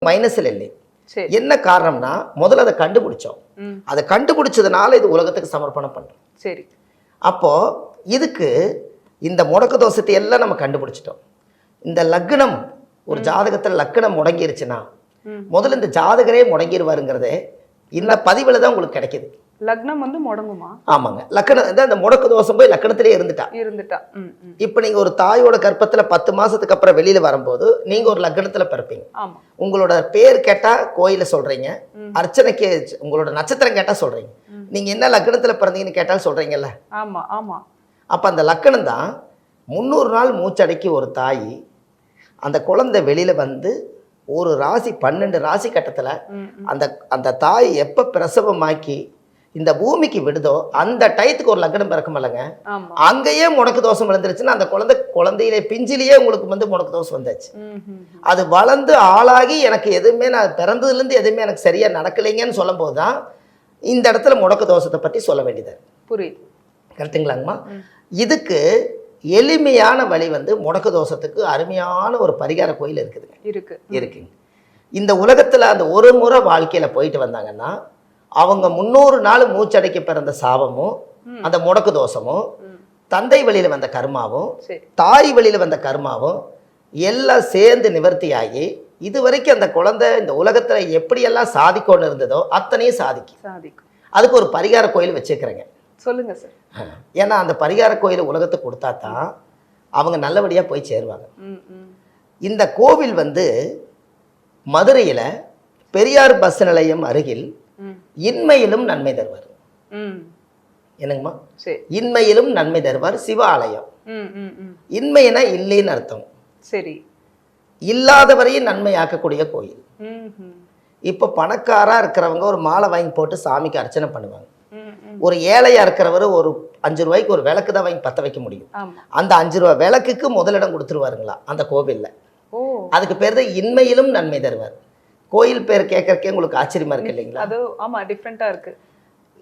மைனஸ்ல இல்லை. என்ன காரணம்னா முதல்ல அதை கண்டுபிடிச்சோம். அதை கண்டுபிடிச்சதுனால இது உலகத்துக்கு சமர்ப்பணம் பண்றோம். சரி. அப்போ இதுக்கு இந்த முடக்கு தோஷத்தை எல்லாம் நம்ம கண்டுபிடிச்சிட்டோம். இந்த லக்னம் ஒரு ஜாதகத்தில் லக்னம் முடங்கிருச்சுன்னா முதல்ல இந்த ஜாதகரே முடங்கிடுவாருங்கிறதே இந்த பதிவில் தான் உங்களுக்கு கிடைக்குது. லக்னம் வந்து முடங்குமா? ஆமாங்க. லக்னம் அந்த முடக்கு தோஷம் போய் லக்னத்திலே இருந்துட்டா. இப்போ நீங்க ஒரு தாயோட கர்ப்பத்துல 10 மாசத்துக்கு அப்புறம் வெளியில வரும்போது நீங்க ஒரு லக்னத்துல பிறப்பீங்க. உங்களோட பேர் கேட்டா கோயில சொல்றீங்க, அர்ச்சனைக்கு உங்களோட நட்சத்திரம் கேட்டா சொல்றீங்க, நீங்க என்ன லக்னத்துல பிறந்தீங்கன்னு கேட்டாலும் சொல்றீங்கல்ல. ஆமா ஆமா. அப்ப அந்த லக்னம் தான் 300 நாள் மூச்சடக்கி ஒரு தாய் அந்த குழந்தை வெளியில வந்து ஒரு ராசி 12 ராசி கட்டத்துல அந்த அந்த தாய் எப்ப பிரசவமாக்கி இந்த பூமிக்கு விடுதோ அந்த டயத்துக்கு ஒரு லக்னம் பிறக்குமில்லங்க, அங்கேயே முடக்கு தோஷம் விழுந்துருச்சுன்னா அந்த குழந்தையிலே பிஞ்சிலேயே உங்களுக்கு வந்து முடக்கு தோஷம் வந்தாச்சு. அது வளர்ந்து ஆளாகி எனக்கு எதுவுமே நான் பிறந்ததுலேருந்து எதுவுமே எனக்கு சரியா நடக்கலைங்கன்னு சொல்லும் போது தான் இந்த இடத்துல முடக்கு தோஷத்தை பற்றி சொல்ல வேண்டியது. புரியுது. கரெக்டுங்களாங்கம்மா? இதுக்கு எளிமையான வழி வந்து முடக்கு தோஷத்துக்கு அருமையான ஒரு பரிகார கோயில் இருக்குங்க. இந்த உலகத்தில் அந்த ஒரு முறை வாழ்க்கையில் போயிட்டு வந்தாங்கன்னா அவங்க 300 நாள் மூச்சடைக்க பிறந்த சாபமும் அந்த முடக்கு தோஷமும் தந்தை வழியில் வந்த கர்மாவும் தாய் வழியில் வந்த கர்மாவும் எல்லாம் சேர்ந்து நிவர்த்தியாகி இதுவரைக்கும் அந்த குழந்தை இந்த உலகத்தில் எப்படியெல்லாம் சாதிக்கொண்டு இருந்ததோ அத்தனையும் சாதிக்கும். அதுக்கு ஒரு பரிகார கோயில் வச்சுக்கிறேங்க. சொல்லுங்க சார். ஏன்னா அந்த பரிகார கோயில் உலகத்துக்கு கொடுத்தா தான் அவங்க நல்லபடியாக போய் சேருவாங்க. இந்த கோவில் வந்து மதுரையில் பெரியார் பஸ் நிலையம் அருகில் இன்மையிலும் நன்மை தருவார். என்னங்கம்மா? இன்மையிலும் நன்மை தருவார் சிவ ஆலயம். இன்மைனா இல்லைன்னு அர்த்தம். சரி. இல்லாதவரையும் நன்மை ஆக்கக்கூடிய கோயில். இப்ப பணக்காரா இருக்கிறவங்க ஒரு மாலை வாங்கி போட்டு சாமிக்கு அர்ச்சனை பண்ணுவாங்க. ஒரு ஏழையா இருக்கிறவர் ஒரு 5 ரூபாய்க்கு ஒரு விளக்கு தான் வாங்கி பத்த வைக்க முடியும். அந்த 5 ரூபாய் விளக்குக்கு முதலிடம் கொடுத்துருவாருங்களா அந்த கோவில்ல. அதுக்கு பேர் தான் இன்மையிலும் நன்மை தருவார். கோயில் பேர் கேட்கறக்கே உங்களுக்கு ஆச்சரியமா இருக்கு இல்லைங்களா? அது ஆமா, டிஃபரெண்டா இருக்கு.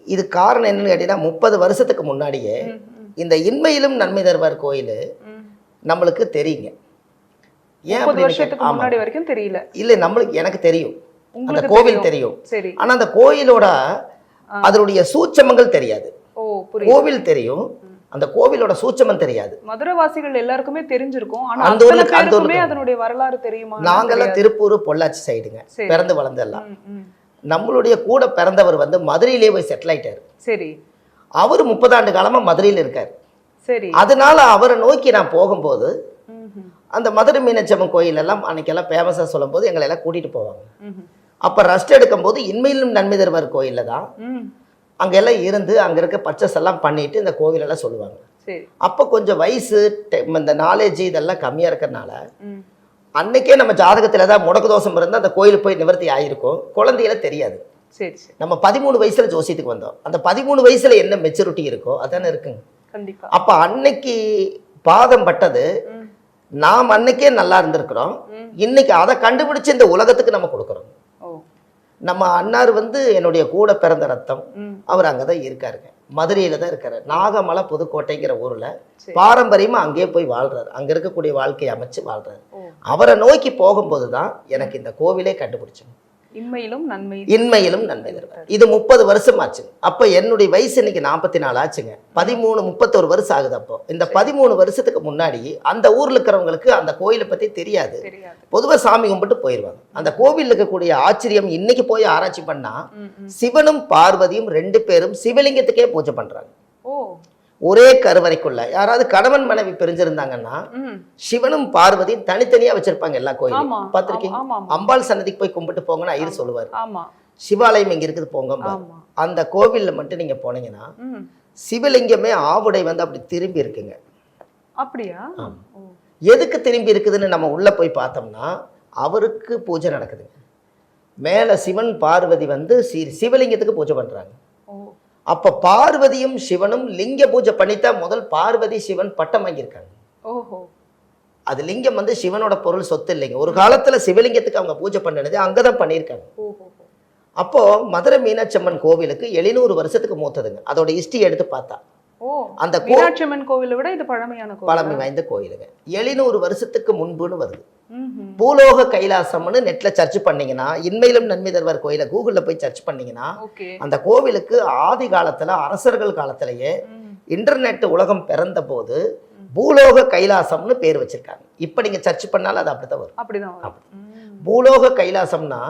இது காரணம் என்னன்னு கேட்டீங்கன்னா 30 வருஷத்துக்கு முன்னாடியே இந்த இன்மையிலும் நன்மை தருவார் கோயில் நம்மளுக்கு தெரியுங்க. ஏன் 30 வருஷத்துக்கு முன்னாடி வரைக்கும் தெரியல? இல்ல, நம்மளுக்கு எனக்கு தெரியும், அந்த கோவில் தெரியும். ஆனா அந்த கோயிலோட அதனுடைய சூட்சமங்கள் தெரியாது. கோவில் தெரியும், அந்த கோவிலோட சூட்சமம் தெரியாது. மதுரவாசிகள் எல்லாருக்குமே தெரிஞ்சிருக்கும். ஆனா அத்தனை பேருக்குமே அதனுடைய வரலாறு தெரியுமா? நாங்கெல்லாம் திருப்பூர் பொள்ளாச்சி சைடுங்க பிறந்து வளர்ந்தெல்லாம். நம்மளுடைய கூட பிறந்தவர் வந்து மதுரையிலேயே போய் செட்டில் ஆயிட்டாரு. சரி. அவர் 30 ஆண்டு காலமா மதுரையில் இருக்காரு. சரி. அதனால அவரை நோக்கி நான் போகும்போது அந்த மதுரை மீனாட்சி கோயில் எல்லாம் அன்னைக்கெல்லாம் ஃபேமஸா சொல்லும் போது எங்களை எல்லாம் கூட்டிட்டு போவாங்க. அப்ப ரெஸ்ட் எடுக்கும் போது இன்மையிலும் நன்மை தருவார் கோயில்ல தான் அங்கெல்லாம் இருந்து அங்கே இருக்க பர்ச்சேஸ் எல்லாம் பண்ணிட்டு இந்த கோவிலெல்லாம் சொல்லுவாங்க. அப்போ கொஞ்சம் வயசு இந்த நாலேஜ் இதெல்லாம் கம்மியாக இருக்கிறதுனால அன்னைக்கே நம்ம ஜாதகத்தில் தான் முடக்கு தோஷம் இருந்தால் அந்த கோயிலுக்கு போய் நிவர்த்தி ஆகிருக்கும். குழந்தையில தெரியாது. நம்ம 13 வயசுல ஜோசியத்துக்கு வந்தோம். அந்த 13 வயசுல என்ன மெச்சூரிட்டி இருக்கோ அதானே இருக்குங்க. அப்போ அன்னைக்கு பாதம் பட்டது நாம் அன்னைக்கே நல்லா இருந்திருக்கிறோம். இன்னைக்கு அதை கண்டுபிடிச்சு இந்த உலகத்துக்கு நம்ம கொடுக்குறோம். நம்ம அண்ணார் வந்து என்னுடைய கூட பிறந்த ரத்தம். அவர் அங்கதான் இருக்காருங்க, மதுரையில தான் இருக்காரு. நாகமலை புதுக்கோட்டைங்கிற ஊர்ல பாரம்பரியமா அங்கேயே போய் வாழ்றாரு. அங்க இருக்கக்கூடிய வாழ்க்கையை அமைச்சு வாழ்றாரு. அவரை நோக்கி போகும்போதுதான் எனக்கு இந்த கோவிலே கண்டுபிடிச்சோம். இன்மையிலும் நன்மை தருவார். இது 30 வருஷம் ஆச்சுங்க. அப்ப என்னுடைய வயசு இன்னைக்கு 44 ஆச்சுங்க. 31 வருஷம் ஆகுது. அப்போ இந்த 13 வருஷத்துக்கு முன்னாடி அந்த ஊர்ல இருக்கிறவங்களுக்கு அந்த கோயிலை பத்தி தெரியாது. பொதுவா சாமி கும்பிட்டு போயிடுவாங்க. அந்த கோவில் இருக்கக்கூடிய ஆச்சரியம் இன்னைக்கு போய் ஆராய்ச்சி பண்ணா சிவனும் பார்வதியும் 2 பேரும் சிவலிங்கத்துக்கே பூஜை பண்றாங்க. ஒரே கருவறைக்குள்ள. யாராவது கணவன் மனைவி பிரிஞ்சிருந்தாங்கன்னா சிவனும் பார்வதியும் தனித்தனியா வச்சிருப்பாங்க எல்லா கோயிலும். பார்த்திருக்கீங்க? அம்பாள் சன்னதிக்கு போய் கும்பிட்டு போங்கன்னு ஐயர் சொல்லுவார். சிவாலயம் இங்க இருக்குது போங்க. அந்த கோவில்ல மட்டும் நீங்க போனீங்கன்னா சிவலிங்கமே ஆவுடை வந்து அப்படி திரும்பி இருக்குங்க. அப்படியா? எதுக்கு திரும்பி இருக்குதுன்னு நம்ம உள்ள போய் பார்த்தோம்னா அவருக்கு பூஜை நடக்குதுங்க. மேல சிவன் பார்வதி வந்து சிவலிங்கத்துக்கு பூஜை பண்றாங்க. அப்ப பார்வதியும் சிவனும் லிங்க பூஜை பண்ணித்தான் முதல் பார்வதி சிவன் பட்டம் வாங்கியிருக்காங்க. அது லிங்கம் வந்து சிவனோட பொருள், சொத்து இல்லைங்க. ஒரு காலத்துல சிவலிங்கத்துக்கு அவங்க பூஜை பண்ணது அங்கதான் பண்ணியிருக்காங்க. அப்போ மதுரை மீனாட்சி அம்மன் கோவிலுக்கு 700 வருஷத்துக்கு மூத்ததுங்க. அதோட ஹிஸ்டரி எடுத்து பார்த்தா அந்த மீனாட்சி அம்மன் கோவிலை விட இது பழமை வாய்ந்த கோயிலுங்க. 700 வருஷத்துக்கு முன்புன்னு வருது. பூலோக கைலாசம்னு நெட்ல சர்ச் பண்ணீங்கன்னா, இன்மையிலும் நன்மை தருவார் கோயிலை கூகுள்ல போய் சர்ச் பண்ணீங்கன்னா, அந்த கோவிலுக்கு ஆதி காலத்துல அரசர்கள் காலத்திலேயே இன்டர்நெட் உலகம் பிறந்த போது பூலோக கைலாசம்னு பேர் வச்சிருக்காங்க. இப்ப நீங்க சர்ச் பண்ணாலும் அது அப்படித்தான் வரும். அப்படிதான். பூலோக கைலாசம்னா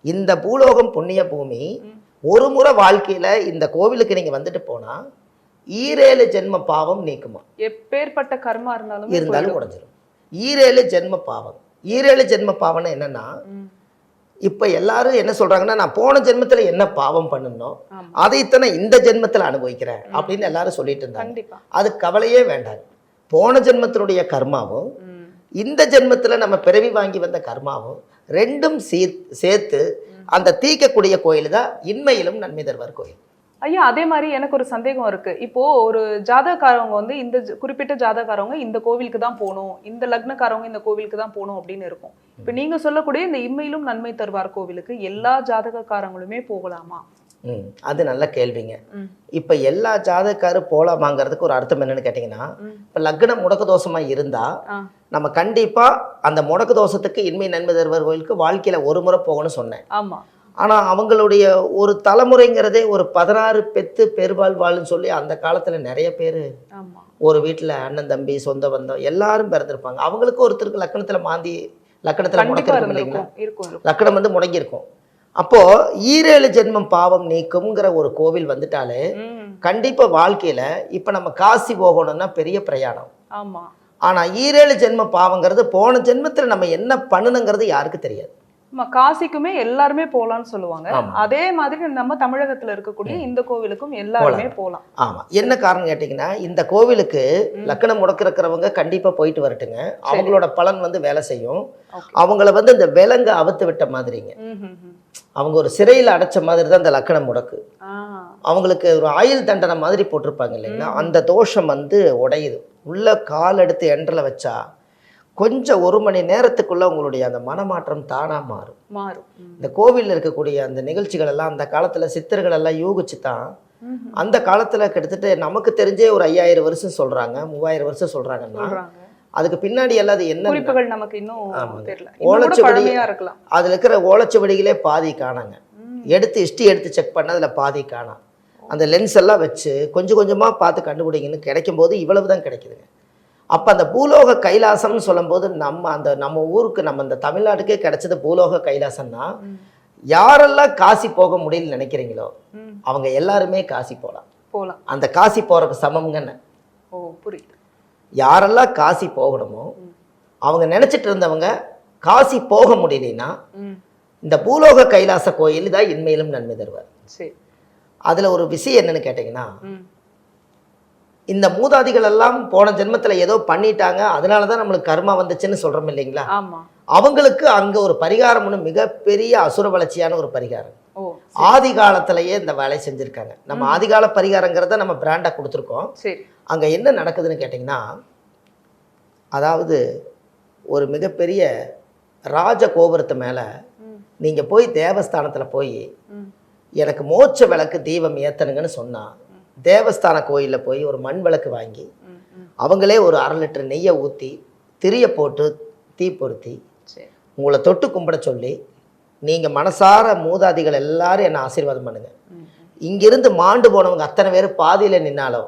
இந்த பூலோகம் புண்ணிய பூமி. ஒரு முறை வாழ்க்கையில இந்த கோவிலுக்கு நீங்க வந்துட்டு போனா 7 ஜென்ம பாவம் நீக்குமா. எப்பேற்பட்ட கர்மா இருந்தாலும் உடைஞ்சிரும். 7 ஜென்ம பாவம். 7 ஜென்ம பாவம்னா என்னன்னா, இப்ப எல்லாரும் என்ன சொல்றாங்கன்னா, நான் போன ஜென்மத்துல என்ன பாவம் பண்ணணும் அதைத்தானே இந்த ஜென்மத்துல அனுபவிக்கிறேன் அப்படின்னு எல்லாரும் சொல்லிட்டு இருந்தாங்க. அது கவலையே வேண்டாம். போன ஜென்மத்தினுடைய கர்மாவும் இந்த ஜென்மத்துல நம்ம பிறவி வாங்கி வந்த கர்மாவும் ரெண்டும் சேர்த்து அந்த தீர்க்கக்கூடிய கோயில் தான் இன்மையிலும் நன்மை தருவார் கோயில். ஐயா, அதே மாதிரி எனக்கு ஒரு சந்தேகம் இருக்கு. இப்போ ஒரு ஜாதகக்காரவங்க வந்து இந்த குறிப்பிட்ட ஜாதகக்காரவங்க இந்த கோவிலுக்கு தான் போகணும், இந்த லக்னக்காரவங்க இந்த கோவிலுக்கு தான் போகணும் அப்படின்னு இருக்கும். இப்போ நீங்க சொல்லக்கூடிய இந்த இம்மையிலும் நன்மை தருவார் கோவிலுக்கு எல்லா ஜாதகக்காரங்களுமே போகலாமா? அது நல்ல கேள்விங்க. இப்ப எல்லா ஜாதகக்காரும் போலாமாங்கிறதுக்கு ஒரு அர்த்தம் என்னன்னு கேட்டீங்கன்னா, இப்ப லக்னம் முடக்கு தோஷமா இருந்தா நம்ம கண்டிப்பா அந்த முடக்கு தோஷத்துக்கு இன்மை நன்மை தருவார் கோயிலுக்கு வாழ்க்கையில ஒரு முறை போகணும்னு சொன்னேன். ஆமா. ஆனா அவங்களுடைய ஒரு தலைமுறைங்கிறதே ஒரு 16 பெத்து பெருவாழ்வாள்னு சொல்லி அந்த காலத்துல நிறைய பேர் ஒரு வீட்டுல அண்ணன் தம்பி சொந்த பந்தம் எல்லாரும் பிறந்திருப்பாங்க. அவங்களுக்கு ஒருத்தருக்கு லக்கணத்துல மாந்தி லக்கணத்துல முடக்கிருக்கும் இல்லைங்களா, லக்கணம் வந்து முடங்கி இருக்கும். அப்போ 7 ஜென்மம் பாவம் நீக்கும்ங்கிற ஒரு கோவில் வந்துட்டாலே கண்டிப்பா வாழ்க்கையில இப்ப நம்ம காசி போகணும்னா பெரிய பிரயாணம். ஆனா 7 ஜென்ம பாவங்கிறது போன ஜென்மத்துல நம்ம என்ன பண்ணணுங்கிறது யாருக்கு தெரியாது. காசிக்குமே எல்லாருமே போலாம்னு சொல்லுவாங்க. அதே மாதிரி நம்ம தமிழகத்துல இருக்கக்கூடிய இந்த கோவிலுக்கும் எல்லாருமே போலாம். ஆமா. என்ன காரணம் கேட்டீங்கன்னா, இந்த கோவிலுக்கு லக்கணம் முடக்கிறவங்க கண்டிப்பா போயிட்டு வரட்டுங்க. அவங்களோட பலன் வந்து வேலை செய்யும். அவங்கள வந்து இந்த விலங்கு அவுத்து விட்ட மாதிரிங்க. அவங்க ஒரு சிறையில் அடைச்ச மாதிரி தான் இந்த லக்கணம் முடக்கு. அவங்களுக்கு ஒரு ஆயுள் தண்டனை மாதிரி போட்டிருப்பாங்க இல்லைங்களா, அந்த தோஷம் வந்து உடையுது. உள்ள கால் எடுத்து எண்டல வச்சா கொஞ்சம் 1 மணி நேரத்துக்குள்ள உங்களுடைய அந்த மனமாற்றம் தானா மாறும். இந்த கோவிலில் இருக்கக்கூடிய அந்த நிகழ்ச்சிகள் எல்லாம் அந்த காலத்துல சித்தர்கள் எல்லாம் யூகிச்சு தான் அந்த காலத்துல கிட்டத்தட்ட நமக்கு தெரிஞ்சே ஒரு 5000 வருஷம் சொல்றாங்க, 3000 வருஷம் சொல்றாங்கன்னா அதுக்கு பின்னாடி எல்லாம் அது என்ன குறிப்புகள் நமக்கு இன்னும் தெரியல. ஓலைச்சுவடி அதுல இருக்கிற ஓலைச்சுவடிகளே பாதி காணாங்க. ஹிஸ்டரி எடுத்து செக் பண்ண அதுல பாதி காணாம். அந்த லென்ஸ் எல்லாம் வச்சு கொஞ்சம் கொஞ்சமா பார்த்து கண்டுபிடிங்கன்னு கிடைக்கும் போது இவ்வளவுதான் கிடைக்குதுங்க. அப்போ அந்த பூலோக கைலாசம்னு சொல்லும்போது நம்ம ஊருக்கு நம்ம இந்த தமிழ்நாட்டுக்கே கிடைச்சது பூலோக கைலாசம்னா, யாரெல்லாம் காசி போக முடியலன்னு நினைக்கிறீங்களோ அவங்க எல்லாருமே காசி போகலாம். அந்த காசி போறதுக்கு சமம்ங்கன்னு. புரியுது. யாரெல்லாம் காசி போகணுமோ அவங்க நினைச்சிட்டு இருந்தவங்க காசி போக முடியலன்னா இந்த பூலோக கைலாச கோயில் தான் இன்மையிலும் நன்மை தருவார். அதுல ஒரு விஷயம் என்னன்னு கேட்டீங்கன்னா, இந்த மூதாதிகள் எல்லாம் போன ஜென்மத்துல ஏதோ பண்ணிட்டாங்க, அதனாலதான் நம்மளுக்கு கர்மா வந்துச்சுன்னு சொல்றோம் இல்லைங்களா, அவங்களுக்கு அங்க ஒரு பரிகாரம் ஒண்ணு மிகப்பெரிய அசுர வளர்ச்சியான ஒரு பரிகாரம் ஆதி காலத்திலேயே இந்த வேலை செஞ்சிருக்காங்க. நம்ம ஆதிகால பரிகாரங்கிறத நம்ம பிராண்டா கொடுத்துருக்கோம். அங்க என்ன நடக்குதுன்னு கேட்டீங்கன்னா, அதாவது ஒரு மிகப்பெரிய ராஜ கோபுரத்து மேல நீங்க போய் தேவஸ்தானத்துல போய் எனக்கு மோட்ச விளக்கு தீபம் ஏத்தனுங்கன்னு சொன்னா, தேவஸ்தான கோயிலில் போய் ஒரு மண் விளக்கு வாங்கி அவங்களே ஒரு 1/2 லிட்டர் நெய்யை ஊற்றி திரிய போட்டு தீ பொருத்தி உங்களை தொட்டு கும்பிட சொல்லி, நீங்கள் மனசார மூதாதிகள் எல்லாரும் என்னை ஆசீர்வாதம் பண்ணுங்க, இங்கிருந்து மாண்டு போனவங்க அத்தனை பேர் பாதியில் நின்னாலோ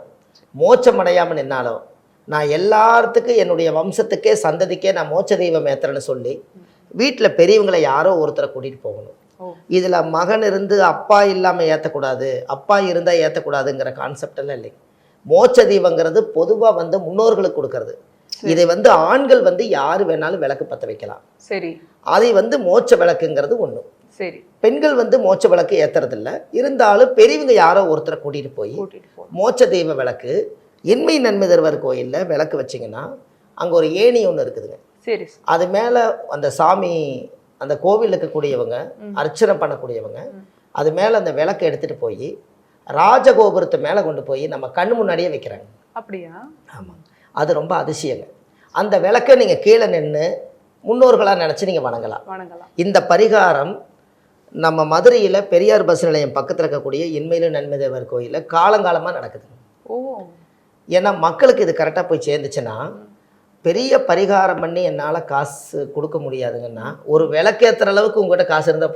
மோட்சம் அடையாமல் நின்னாலோ நான் எல்லாத்துக்கும் என்னுடைய வம்சத்துக்கே சந்ததிக்கே நான் மோட்ச தெய்வம் ஏத்துறேன்னு சொல்லி வீட்டில் பெரியவங்களை யாரோ ஒருத்தரை கூட்டிகிட்டு போகணும். இதில் மகன் இருந்து அப்பா இல்லாமல் ஏற்றக்கூடாது, அப்பா இருந்தால் ஏற்றக்கூடாதுங்கிற கான்செப்ட் எல்லாம் இல்லைங்க. மோட்ச தீபங்கிறது பொதுவாக வந்து முன்னோர்களுக்கு கொடுக்கறது. இதை வந்து ஆண்கள் வந்து யாரு வேணாலும் விளக்கு பற்ற வைக்கலாம். சரி. அதை வந்து மோட்ச விளக்குங்கிறது ஒன்று. சரி. பெண்கள் வந்து மோட்ச விளக்கு ஏற்றுறதில்ல. இருந்தாலும் பெரியவங்க யாரோ ஒருத்தரை கூட்டிகிட்டு போய் மோட்ச தெய்வ விளக்கு இன்மை நன்மை தருவார் கோயிலில் விளக்கு வச்சிங்கன்னா அங்கே ஒரு ஏணி ஒன்று இருக்குதுங்க. சரி. அது மேலே அந்த சாமி அந்த கோவில் இருக்கக்கூடியவங்க அர்ச்சனை பண்ணக்கூடியவங்க அது மேலே அந்த விளக்கை எடுத்துகிட்டு போய் ராஜகோபுரத்தை மேலே கொண்டு போய் நம்ம கண்ணு முன்னாடியே வைக்கிறாங்க. அப்படியா? ஆமாம். அது ரொம்ப அதிசயங்க. அந்த விளக்கை நீங்கள் கீழே நின்று முன்னோர்களாக நினச்சி நீங்கள் வணங்கலாம். இந்த பரிகாரம் நம்ம மதுரையில் பெரியார் பஸ் நிலையம் பக்கத்தில் இருக்கக்கூடிய இன்மையிலும் நன்மை தேவர் கோயிலில் காலங்காலமாக நடக்குது. ஏன்னா மக்களுக்கு இது கரெக்டாக போய் சேர்ந்துச்சுன்னா பெரிய பரிகாரம் பண்ணி என்னால் காசு கொடுக்க முடியாதுங்கன்னா ஒரு விளக்கேற்றுற அளவுக்கு உங்கள்கிட்ட காசு இருந்தால் போதும்.